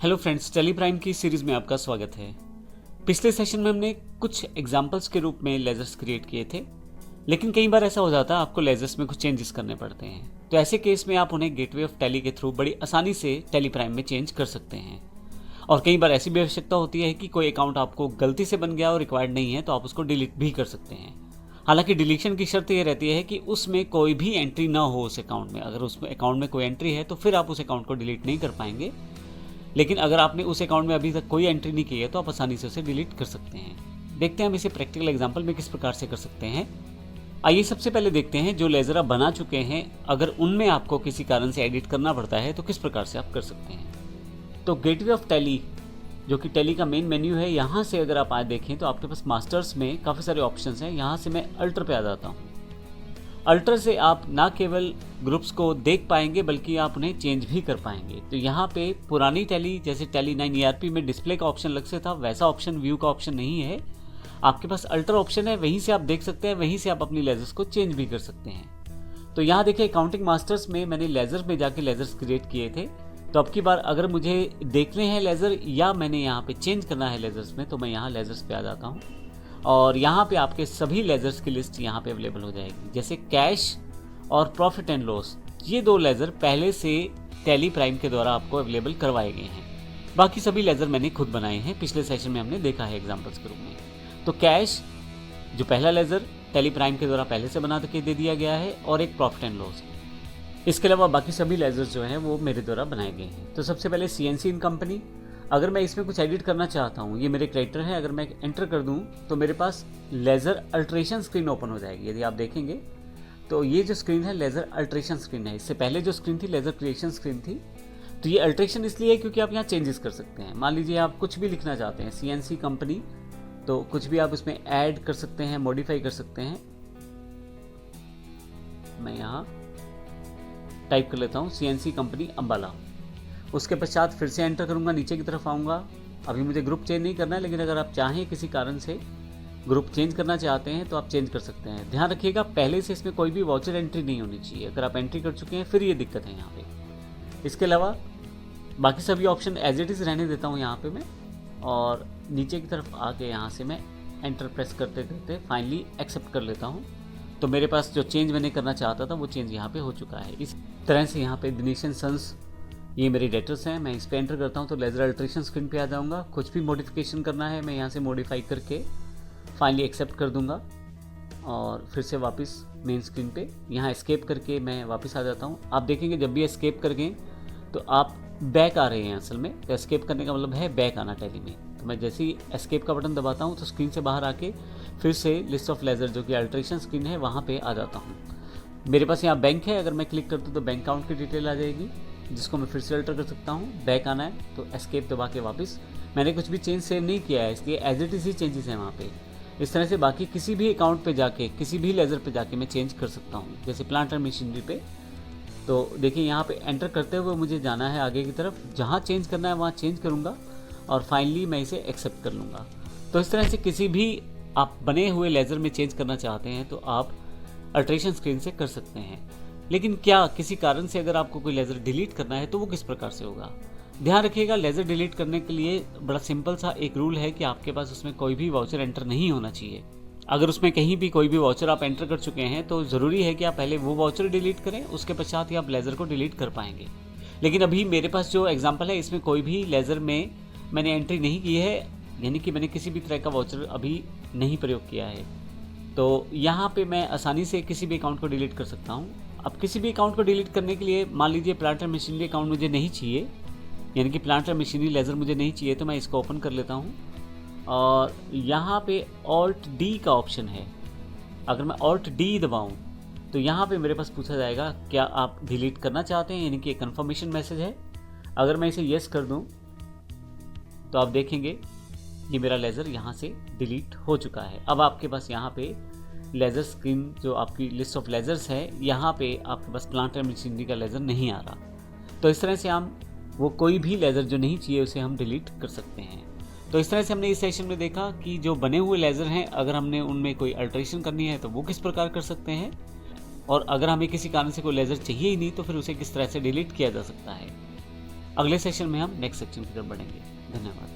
Hello friends, Tally Prime की series में आपका स्वागत है। पिछले सेशन में हमने कुछ एग्जांपल्स के रूप में लेजर्स क्रिएट किए थे, लेकिन कई बार ऐसा हो जाता है आपको लेजर्स में कुछ चेंजेस करने पड़ते हैं। तो ऐसे केस में आप उन्हें गेटवे ऑफ टैली के थ्रू बड़ी आसानी से टेली प्राइम में चेंज कर सकते हैं। और कई बार ऐसी भी आवश्यकता होती है कि कोई अकाउंट आपको गलती से बन गया और रिक्वायर्ड नहीं है, तो आप उसको डिलीट भी कर सकते हैं। हालांकि डिलीशन की शर्त यह रहती है कि उसमें कोई भी एंट्री ना हो उस अकाउंट में। अगर उस अकाउंट में कोई एंट्री है तो फिर आप उस अकाउंट को डिलीट नहीं कर पाएंगे, लेकिन अगर आपने उस अकाउंट में अभी तक कोई एंट्री नहीं की है तो आप आसानी से उसे डिलीट कर सकते हैं। देखते हैं हम इसे प्रैक्टिकल एग्जांपल में किस प्रकार से कर सकते हैं। आइए सबसे पहले देखते हैं जो लेजर आप बना चुके हैं, अगर उनमें आपको किसी कारण से एडिट करना पड़ता है तो किस प्रकार से आप कर सकते हैं। तो गेटवे ऑफ टैली, जो कि टैली का मेन मेन्यू है, यहाँ से अगर आप आज देखें तो आपके पास मास्टर्स में काफ़ी सारे ऑप्शंस हैं। यहाँ से मैं अल्टर पे आ जाता हूँ। अल्टर से आप ना केवल ग्रुप्स को देख पाएंगे बल्कि आप उन्हें चेंज भी कर पाएंगे। तो यहाँ पे पुरानी टैली, जैसे टैली 9 ERP में डिस्प्ले का ऑप्शन अलग से था, वैसा ऑप्शन व्यू का ऑप्शन नहीं है। आपके पास अल्टर ऑप्शन है, वहीं से आप देख सकते हैं, वहीं से आप अपनी लेजर्स को चेंज भी कर सकते हैं। तो यहाँ देखिए, अकाउंटिंग मास्टर्स में मैंने लेजर में जाके लेजर्स क्रिएट किए थे। तो अब की बार अगर मुझे देखने हैं लेजर या मैंने यहाँ पे चेंज करना है लेजर्स में, तो मैं यहाँ लेजर्स पे आ जाता हूँ और यहाँ पे आपके सभी लेजर्स की लिस्ट यहाँ पे अवेलेबल हो जाएगी। जैसे कैश और प्रॉफिट एंड लॉस, ये दो लेजर पहले से टैली प्राइम के द्वारा आपको अवेलेबल करवाए गए हैं। बाकी सभी लेजर मैंने खुद बनाए हैं, पिछले सेशन में हमने देखा है एग्जांपल्स के रूप में। तो कैश जो पहला लेजर टैली प्राइम के द्वारा पहले से बना के दे दिया गया है, और एक प्रॉफिट एंड लॉस। इसके अलावा बाकी सभी लेजर्स जो हैं वो मेरे द्वारा बनाए गए हैं। तो सबसे पहले CNC इन कंपनी, अगर मैं इसमें कुछ एडिट करना चाहता हूँ, ये मेरे क्रेडिटर है, अगर मैं एंटर कर दूँ तो मेरे पास लेज़र अल्ट्रेशन स्क्रीन ओपन हो जाएगी। यदि आप देखेंगे तो ये जो स्क्रीन है लेज़र अल्ट्रेशन स्क्रीन है। इससे पहले जो स्क्रीन थी लेज़र क्रिएशन स्क्रीन थी। तो ये अल्ट्रेशन इसलिए है क्योंकि आप यहाँ चेंजेस कर सकते हैं। मान लीजिए आप कुछ भी लिखना चाहते हैं CNC कंपनी, तो कुछ भी आप इसमें ऐड कर सकते हैं, मॉडिफाई कर सकते हैं। मैं यहाँ टाइप कर लेता हूँ CNC कंपनी अम्बाला। उसके पश्चात फिर से एंटर करूंगा, नीचे की तरफ आऊँगा। अभी मुझे ग्रुप चेंज नहीं करना है, लेकिन अगर आप चाहें किसी कारण से ग्रुप चेंज करना चाहते हैं तो आप चेंज कर सकते हैं। ध्यान रखिएगा, पहले से इसमें कोई भी वाउचर एंट्री नहीं होनी चाहिए। अगर आप एंट्री कर चुके हैं फिर ये दिक्कत है यहाँ पे। इसके अलावा बाकी सभी ऑप्शन एज इट इज़ रहने देता हूँ यहाँ पे मैं, और नीचे की तरफ आके यहाँ से मैं एंटर प्रेस करते करते फाइनली एक्सेप्ट कर लेता हूँ। तो मेरे पास जो चेंज मैंने करना चाहता था वो चेंज यहाँ पे हो चुका है। इस तरह से यहाँ पे दिनेश एंड सन्स, ये मेरे डेटर्स हैं। मैं इस पर एंटर करता हूँ तो लेजर अल्ट्रेशन स्क्रीन पे आ जाऊँगा। कुछ भी मॉडिफिकेशन करना है मैं यहाँ से मॉडिफाई करके फाइनली एक्सेप्ट कर दूँगा, और फिर से वापस मेन स्क्रीन पे यहाँ एस्केप करके मैं वापस आ जाता हूँ। आप देखेंगे जब भी एस्केप कर गए तो आप बैक आ रहे हैं असल में। तो एस्केप करने का मतलब है बैक आना टैली में। तो मैं जैसे ही एस्केप का बटन दबाता हूँ तो स्क्रीन से बाहर आके फिर से लिस्ट ऑफ लेजर, जो कि अल्ट्रेशन स्क्रीन है, वहाँ पर आ जाता हूँ। मेरे पास यहाँ बैंक है, अगर मैं क्लिक करता हूँ तो बैंक अकाउंट की डिटेल आ जाएगी, जिसको मैं फिर से अल्टर कर सकता हूँ। बैक आना है तो एस्केप दबा के वापस। मैंने कुछ भी चेंज सेव नहीं किया है, इसलिए एज इट इज ही चेंजेस हैं वहाँ पे। इस तरह से बाकी किसी भी अकाउंट पे जाके, किसी भी लेजर पे जाके मैं चेंज कर सकता हूँ। जैसे प्लांट एंड मशीनरी पे, तो देखिए यहाँ पे एंटर करते हुए मुझे जाना है आगे की तरफ, जहाँ चेंज करना है वहाँ चेंज करूँगा और फाइनली मैं इसे एक्सेप्ट कर लूँगा। तो इस तरह से किसी भी आप बने हुए लेजर में चेंज करना चाहते हैं तो आप अल्ट्रेशन स्क्रीन से कर सकते हैं। लेकिन क्या किसी कारण से अगर आपको कोई लेज़र डिलीट करना है तो वो किस प्रकार से होगा। ध्यान रखिएगा, लेज़र डिलीट करने के लिए बड़ा सिंपल सा एक रूल है कि आपके पास उसमें कोई भी वाउचर एंटर नहीं होना चाहिए। अगर उसमें कहीं भी कोई भी वाउचर आप एंटर कर चुके हैं तो ज़रूरी है कि आप पहले वो वाउचर डिलीट करें, उसके पश्चात ही आप लेज़र को डिलीट कर पाएंगे। लेकिन अभी मेरे पास जो एग्जाम्पल है इसमें कोई भी लेज़र में मैंने एंट्री नहीं की है, यानी कि मैंने किसी भी तरह का वाउचर अभी नहीं प्रयोग किया है। तो यहाँ पे मैं आसानी से किसी भी अकाउंट को डिलीट कर सकता हूँ। अब किसी भी अकाउंट को डिलीट करने के लिए, मान लीजिए प्लांट एंड मशीनरी अकाउंट मुझे नहीं चाहिए, यानी कि प्लांट एंड मशीनरी लेज़र मुझे नहीं चाहिए, तो मैं इसको ओपन कर लेता हूँ और यहाँ पे Alt D का ऑप्शन है। अगर मैं Alt D दबाऊँ तो यहाँ पे मेरे पास पूछा जाएगा क्या आप डिलीट करना चाहते हैं, यानी कि एक कन्फर्मेशन मैसेज है। अगर मैं इसे येस कर दूँ तो आप देखेंगे ये मेरा लेज़र यहाँ से डिलीट हो चुका है। अब आपके पास यहाँ पे लेज़र स्क्रीन, जो आपकी लिस्ट ऑफ लेज़र्स है, यहाँ पे आपके पास प्लांट एंड मशीनरी का लेज़र नहीं आ रहा। तो इस तरह से हम वो कोई भी लेज़र जो नहीं चाहिए उसे हम डिलीट कर सकते हैं। तो इस तरह से हमने इस सेशन में देखा कि जो बने हुए लेज़र हैं, अगर हमने उनमें कोई अल्ट्रेशन करनी है तो वो किस प्रकार कर सकते हैं, और अगर हमें किसी कारण से कोई लेज़र चाहिए ही नहीं तो फिर उसे किस तरह से डिलीट किया जा सकता है। अगले सेशन में हम नेक्स्ट सेक्शन की तरफ बढ़ेंगे। धन्यवाद।